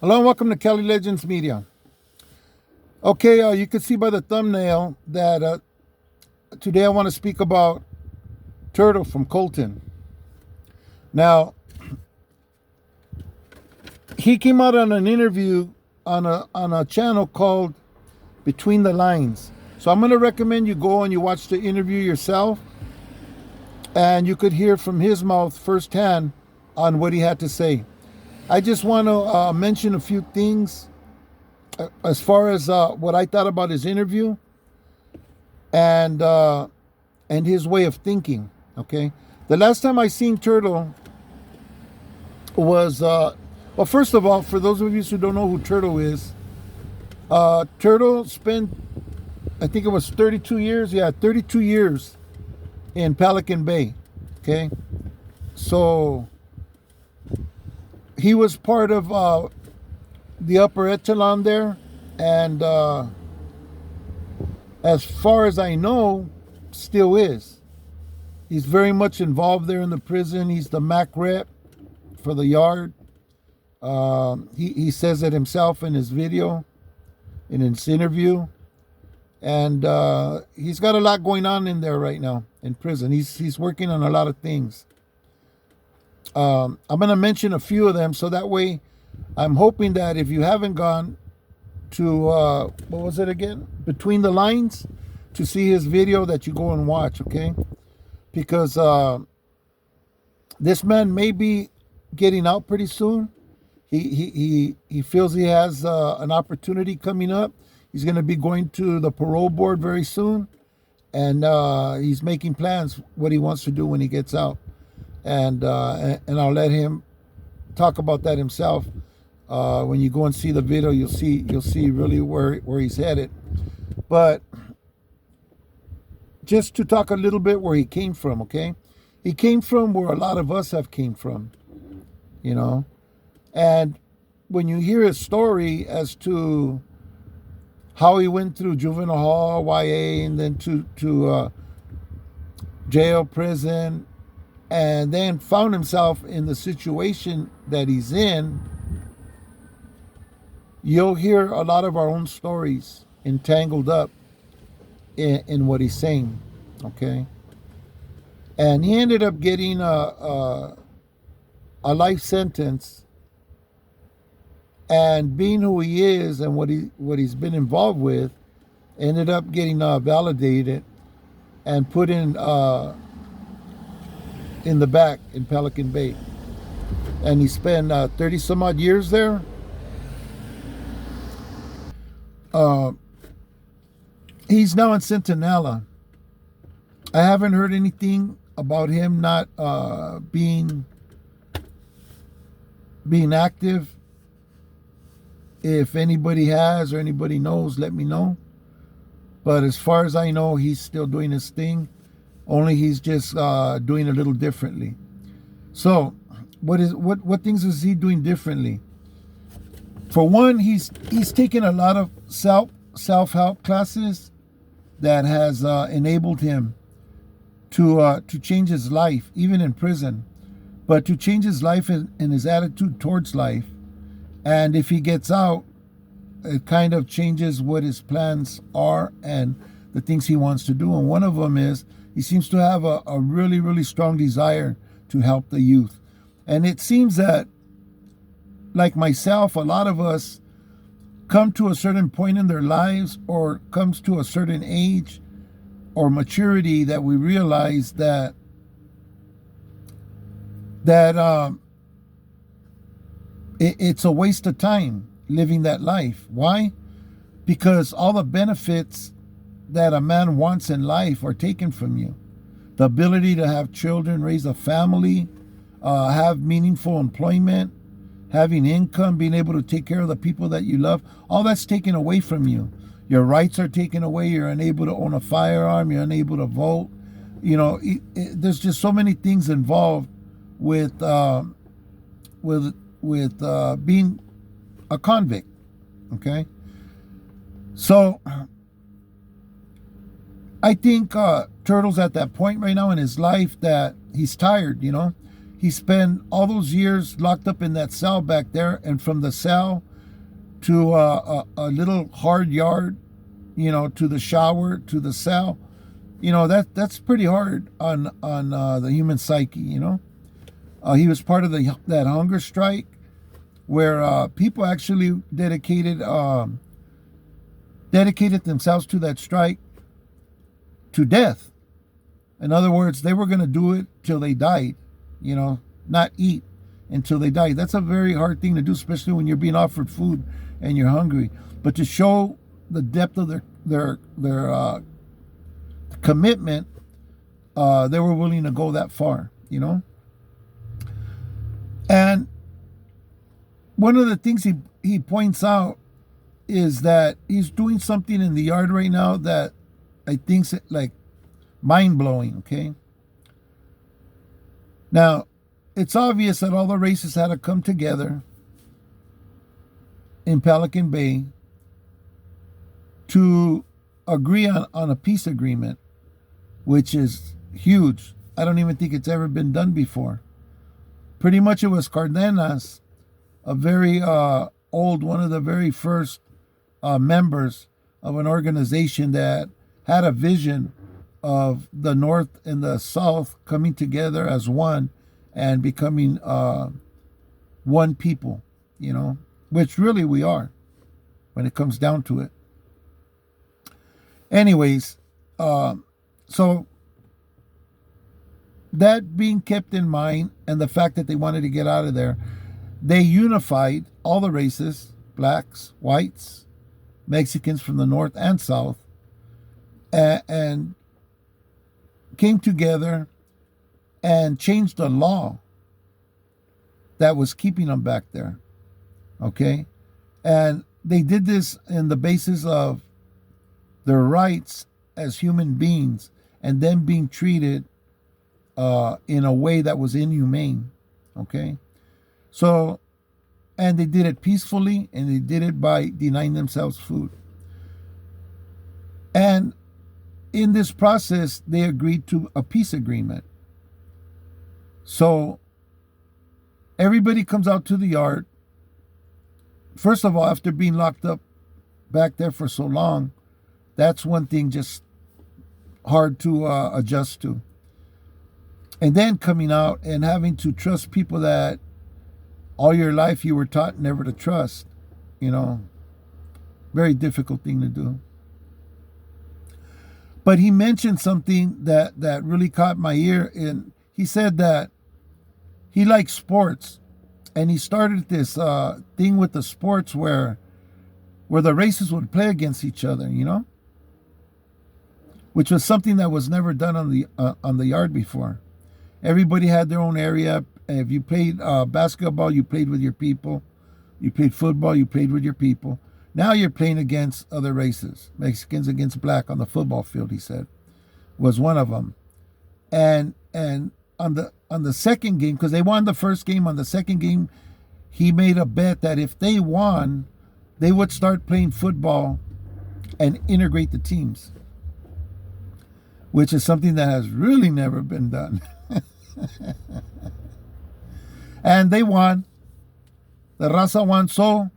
Hello and welcome to Kelly Legends Media. Okay, you can see by the thumbnail that today I want to speak about Turtle from Colton. Now, he came out on an interview on a channel called Between the Lines. So I'm going to recommend you go and you watch the interview yourself, and you could hear from his mouth firsthand on what he had to say. I just want to mention a few things as far as what I thought about his interview and his way of thinking. Okay, the last time I seen Turtle was well. First of all, for those of you who don't know who Turtle is, Turtle spent, I think it was 32 years. Yeah, 32 years in Pelican Bay. Okay, so he was part of the upper echelon there, and as far as I know, still is. He's very much involved there in the prison. He's the MAC rep for the yard. He says it himself in his video, in his interview, and he's got a lot going on in there right now in prison. He's working on a lot of things. I'm going to mention a few of them, so that way I'm hoping that if you haven't gone to, what was it again? Between the Lines, to see his video, that you go and watch, okay? Because this man may be getting out pretty soon. He feels he has an opportunity coming up. He's going to be going to the parole board very soon, and he's making plans what he wants to do when he gets out. And I'll let him talk about that himself. When you go and see the video, you'll see really where he's headed. But just to talk a little bit where he came from, okay? He came from where a lot of us have came from, you know. And when you hear his story as to how he went through juvenile hall, YA, and then to jail, prison, and then found himself in the situation that he's in, you'll hear a lot of our own stories entangled up in what he's saying, okay? And he ended up getting a life sentence, and being who he is and what he's been involved with, ended up getting validated and put in the back in Pelican Bay. And he spent 30 some odd years there. He's now in Centinela. I haven't heard anything about him not being active. If anybody has or anybody knows, let me know. But as far as I know, he's still doing his thing. Only he's just doing a little differently. So, what things is he doing differently? For one, he's taken a lot of self-help classes that has enabled him to change his life, even in prison, but to change his life and his attitude towards life. And if he gets out, it kind of changes what his plans are and the things he wants to do. And one of them is he seems to have a really, really strong desire to help the youth. And it seems that, like myself, a lot of us come to a certain point in their lives, or comes to a certain age or maturity, that we realize that it's a waste of time living that life. Why? Because all the benefits that a man wants in life are taken from you. The ability to have children, raise a family, have meaningful employment, having income, being able to take care of the people that you love, all that's taken away from you. Your rights are taken away. You're unable to own a firearm. You're unable to vote. You know, there's just so many things involved with being a convict. Okay, so I think Turtle's at that point right now in his life that he's tired. You know, he spent all those years locked up in that cell back there, and from the cell to a little hard yard, to the shower, to the cell, that's pretty hard on the human psyche. He was part of that hunger strike where people actually dedicated themselves to that strike to death. In other words, they were going to do it till they died, not eat until they died. That's a very hard thing to do, especially when you're being offered food and you're hungry. But to show the depth of their commitment, they were willing to go that far, And one of the things he points out is that he's doing something in the yard right now that I think's like mind-blowing, okay? Now, it's obvious that all the races had to come together in Pelican Bay to agree on a peace agreement, which is huge. I don't even think it's ever been done before. Pretty much it was Cardenas, a very old, one of the very first members of an organization that had a vision of the North and the South coming together as one and becoming one people, which really we are when it comes down to it. Anyways, so that being kept in mind and the fact that they wanted to get out of there, they unified all the races, blacks, whites, Mexicans from the North and South, and came together and changed the law that was keeping them back there. Okay? And they did this in the basis of their rights as human beings and them being treated in a way that was inhumane. Okay? So, and they did it peacefully, and they did it by denying themselves food. And in this process, they agreed to a peace agreement. So everybody comes out to the yard. First of all, after being locked up back there for so long, that's one thing just hard to adjust to. And then coming out and having to trust people that all your life you were taught never to trust, very difficult thing to do. But he mentioned something that really caught my ear, and he said that he likes sports, and he started this thing with the sports where the races would play against each other, which was something that was never done on the yard before. Everybody had their own area. If you played basketball, you played with your people. You played football, you played with your people. Now you're playing against other races. Mexicans against black on the football field, he said, was one of them. And on the second game, because they won the first game, on the second game, he made a bet that if they won, they would start playing football and integrate the teams, which is something that has really never been done. And they won. The Raza won. So,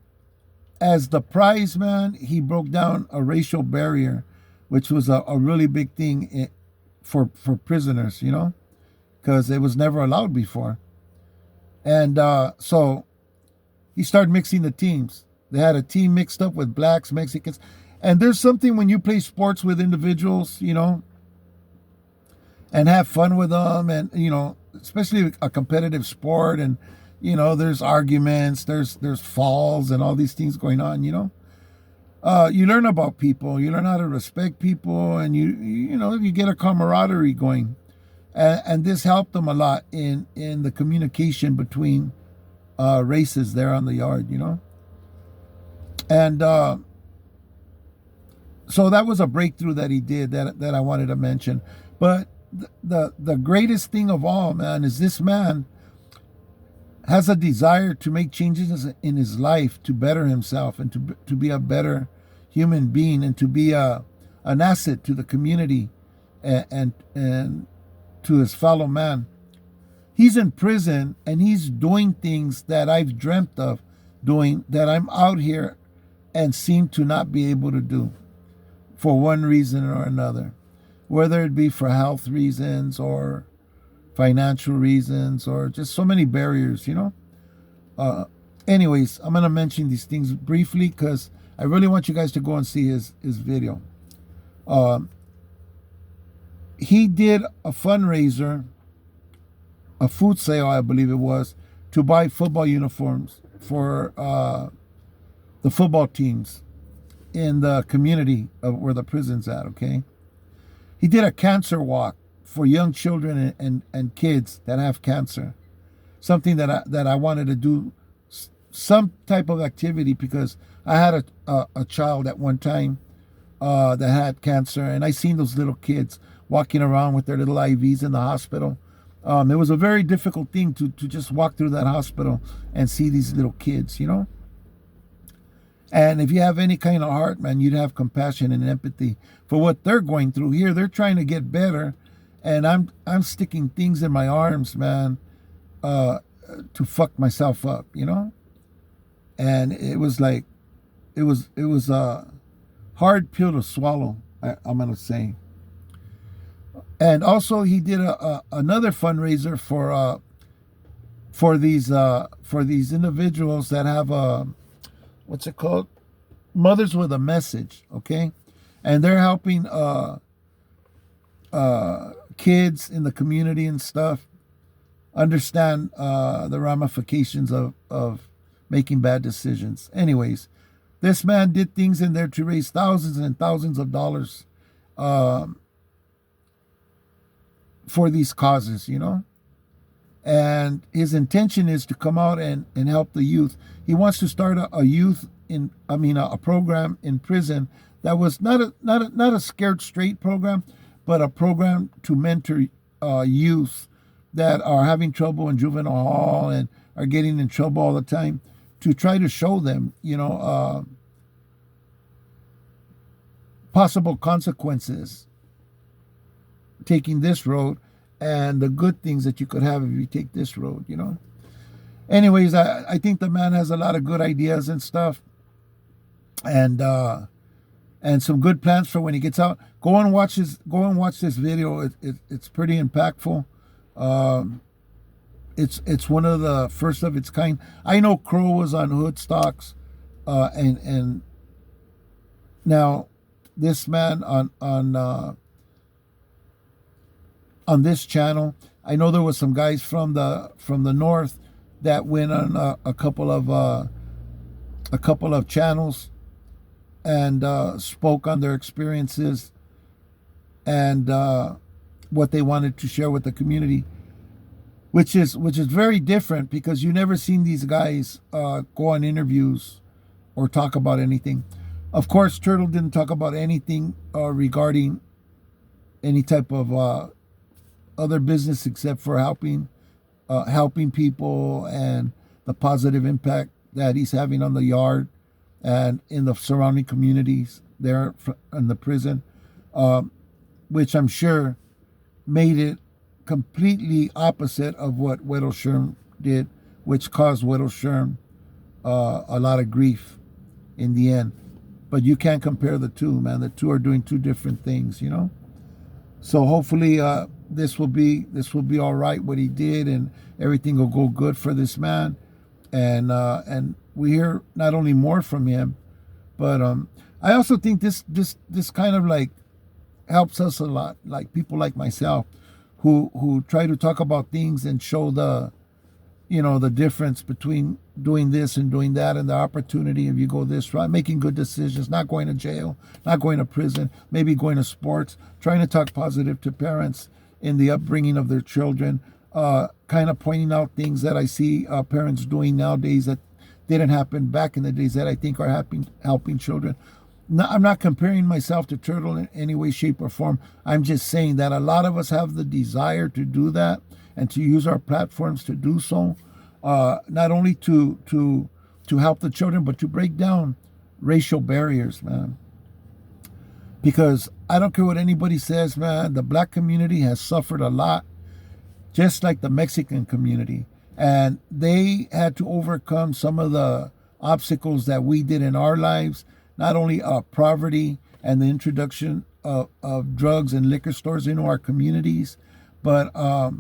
as the prize, man, he broke down a racial barrier, which was a really big thing for prisoners, because it was never allowed before. And so he started mixing the teams. They had a team mixed up with blacks, Mexicans. And there's something when you play sports with individuals, and have fun with them, and especially a competitive sport, and there's arguments, there's falls and all these things going on. You learn about people, you learn how to respect people, and you get a camaraderie going, and this helped them a lot in the communication between races there on the yard. And so that was a breakthrough that he did that I wanted to mention. But the greatest thing of all, man, is this man has a desire to make changes in his life to better himself and to be a better human being and to be an asset to the community and to his fellow man. He's in prison and he's doing things that I've dreamt of doing, that I'm out here and seem to not be able to do for one reason or another, whether it be for health reasons or financial reasons or just so many barriers, Anyways, I'm going to mention these things briefly because I really want you guys to go and see his video. He did a fundraiser, a food sale, I believe it was, to buy football uniforms for the football teams in the community of where the prison's at, okay? He did a cancer walk for young children and kids that have cancer. Something that I wanted to do, some type of activity, because I had a child at one time that had cancer, and I seen those little kids walking around with their little IVs in the hospital. It was a very difficult thing to just walk through that hospital and see these little kids, And if you have any kind of heart, man, you'd have compassion and empathy for what they're going through here. They're trying to get better, and I'm sticking things in my arms, man, to fuck myself up, And it was like, it was a hard pill to swallow, I'm gonna say. And also, he did another fundraiser for these individuals that have what's it called? Mothers with a Message, okay? And they're helping kids in the community and stuff understand the ramifications of making bad decisions. Anyways, this man did things in there to raise thousands and thousands of dollars for these causes, And his intention is to come out and help the youth. He wants to start a program in prison that was not a scared straight program, but a program to mentor youth that are having trouble in juvenile hall and are getting in trouble all the time, to try to show them, possible consequences taking this road, and the good things that you could have if you take this road, Anyways, I think the man has a lot of good ideas and stuff, and some good plans for when he gets out. Go and watch this video. It's pretty impactful. It's one of the first of its kind. I know Crow was on Hood Stocks, and now this man on this channel. I know there was some guys from the north that went on a couple of channels and spoke on their experiences and what they wanted to share with the community, which is very different, because you never seen these guys go on interviews or talk about anything. Of course, Turtle didn't talk about anything regarding any type of other business except for helping people and the positive impact that he's having on the yard and in the surrounding communities there in the prison, which I'm sure made it completely opposite of what Weddle Sherm did, which caused Weddle Sherm a lot of grief in the end. But you can't compare the two, man. The two are doing two different things, So hopefully this will be all right, what he did, and everything will go good for this man. And we hear not only more from him, but I also think this kind of like helps us a lot, like people like myself who try to talk about things and show the difference between doing this and doing that, and the opportunity if you go this route, making good decisions, not going to jail, not going to prison, maybe going to sports, trying to talk positive to parents in the upbringing of their children, kind of pointing out things that I see parents doing nowadays that didn't happen back in the days that I think are helping children. I'm not comparing myself to Turtle in any way, shape, or form. I'm just saying that a lot of us have the desire to do that and to use our platforms to do so, not only to help the children, but to break down racial barriers, man. Because I don't care what anybody says, man, the black community has suffered a lot just like the Mexican community. And they had to overcome some of the obstacles that we did in our lives, not only poverty and the introduction of drugs and liquor stores into our communities, but a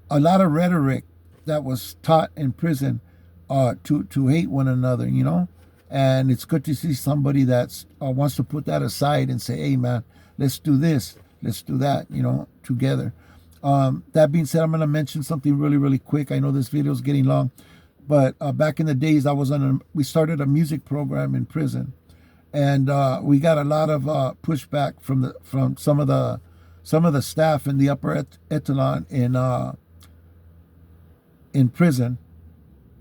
lot of rhetoric that was taught in prison to hate one another, you know. And it's good to see somebody that wants to put that aside and say, hey, man, let's do this, let's do that, you know, together. That being said, I'm going to mention something really, really quick. I know this video is getting long, but back in the days, we started a music program in prison, and we got a lot of pushback from some of the staff in the upper echelon in prison,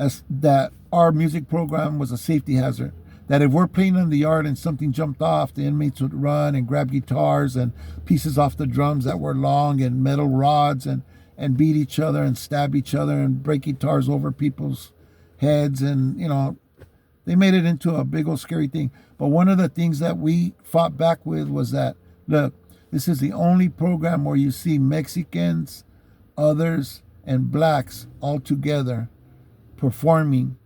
as that our music program was a safety hazard. That if we're playing in the yard and something jumped off, the inmates would run and grab guitars and pieces off the drums that were long and metal rods and beat each other and stab each other and break guitars over people's heads. And, you know, they made it into a big old scary thing. But one of the things that we fought back with was that, look, this is the only program where you see Mexicans, others, and blacks all together performing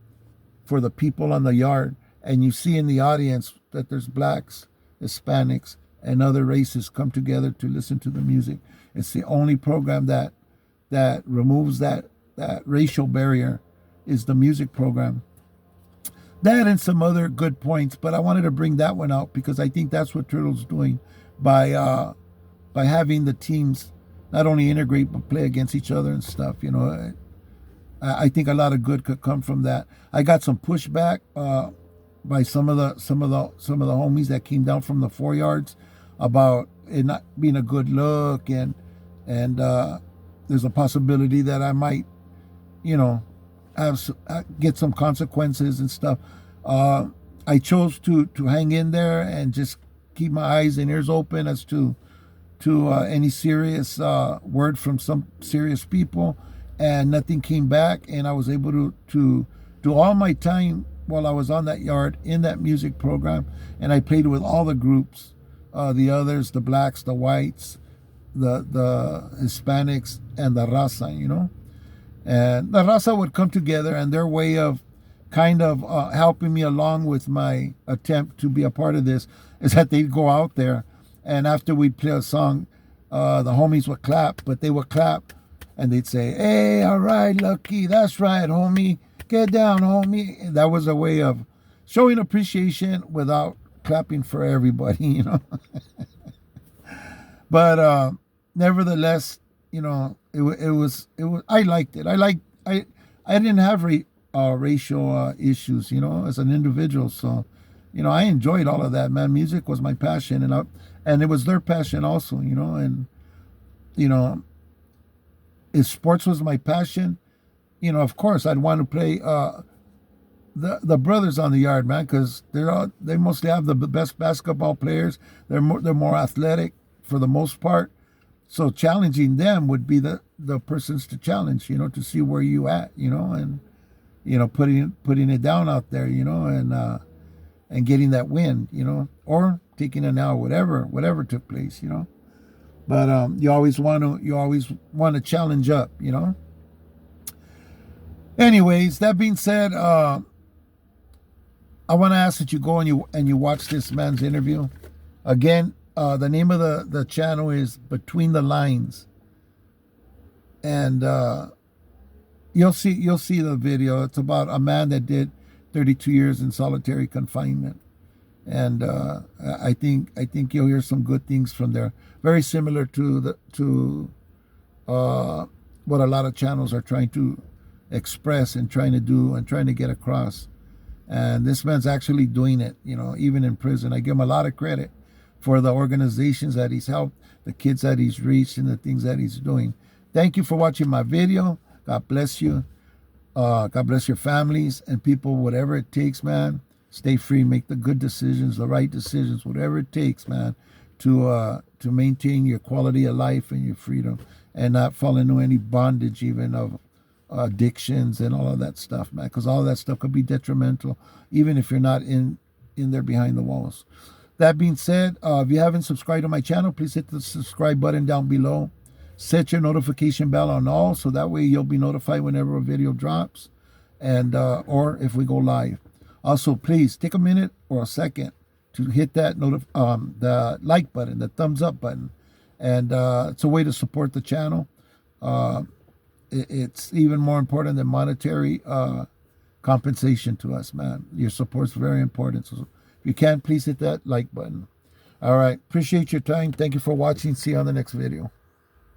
for the people on the yard. And you see in the audience that there's blacks, Hispanics, and other races come together to listen to the music. It's the only program that removes that racial barrier, is the music program. That and some other good points, but I wanted to bring that one out because I think that's what Turtle's doing by having the teams not only integrate but play against each other and stuff. You know, I think a lot of good could come from that. I got some pushback by some of the homies that came down from the 4 yards about it not being a good look, and there's a possibility that I might, you know, get some consequences and stuff. I chose to hang in there and just keep my eyes and ears open as to any serious word from some serious people, and nothing came back, and I was able to do all my time while I was on that yard in that music program, and I played with all the groups, the others, the blacks, the whites, the Hispanics, and the raza, you know. And the raza would come together, and their way of kind of helping me along with my attempt to be a part of this is that they'd go out there, and after we'd play a song, the homies would clap, but they would clap, and they'd say, hey, all right, Lucky, that's right, homie. Get down, homie. That was a way of showing appreciation without clapping for everybody, you know. But nevertheless, you know, it was. I liked it. I didn't have racial issues, you know, as an individual. So, you know, I enjoyed all of that, man. Music was my passion, and it was their passion also, you know. And, you know, if sports was my passion, you know, of course, I'd want to play the brothers on the yard, man, because they mostly have the best basketball players. They're more athletic for the most part. So challenging them would be the persons to challenge, you know, to see where you at, you know, and, you know, putting it down out there, you know, and getting that win, you know, or taking an L, whatever took place, you know. But you always want to challenge up, you know. Anyways, that being said, I want to ask that you go and you watch this man's interview. Again, the name of the channel is Between the Lines, and you'll see the video. It's about a man that did 32 years in solitary confinement, and I think you'll hear some good things from there. Very similar to what a lot of channels are trying to express and trying to do and trying to get across. And this man's actually doing it, you know, even in prison. I give him a lot of credit for the organizations that he's helped, the kids that he's reached, and the things that he's doing. Thank you for watching my video. God bless you. God bless your families and people, whatever it takes, man. Stay free, make the good decisions, the right decisions, whatever it takes, man, to maintain your quality of life and your freedom, and not fall into any bondage even of addictions and all of that stuff, man, because all of that stuff could be detrimental even if you're not in there behind the walls. That being said, if you haven't subscribed to my channel, please hit the subscribe button down below. Set your notification bell on all, so that way you'll be notified whenever a video drops, and or if we go live. Also, please take a minute or a second to hit that the like button, the thumbs up button, and it's a way to support the channel. It's even more important than monetary compensation to us, man. Your support's very important. So if you can, please hit that like button. All right. Appreciate your time. Thank you for watching. See you on the next video.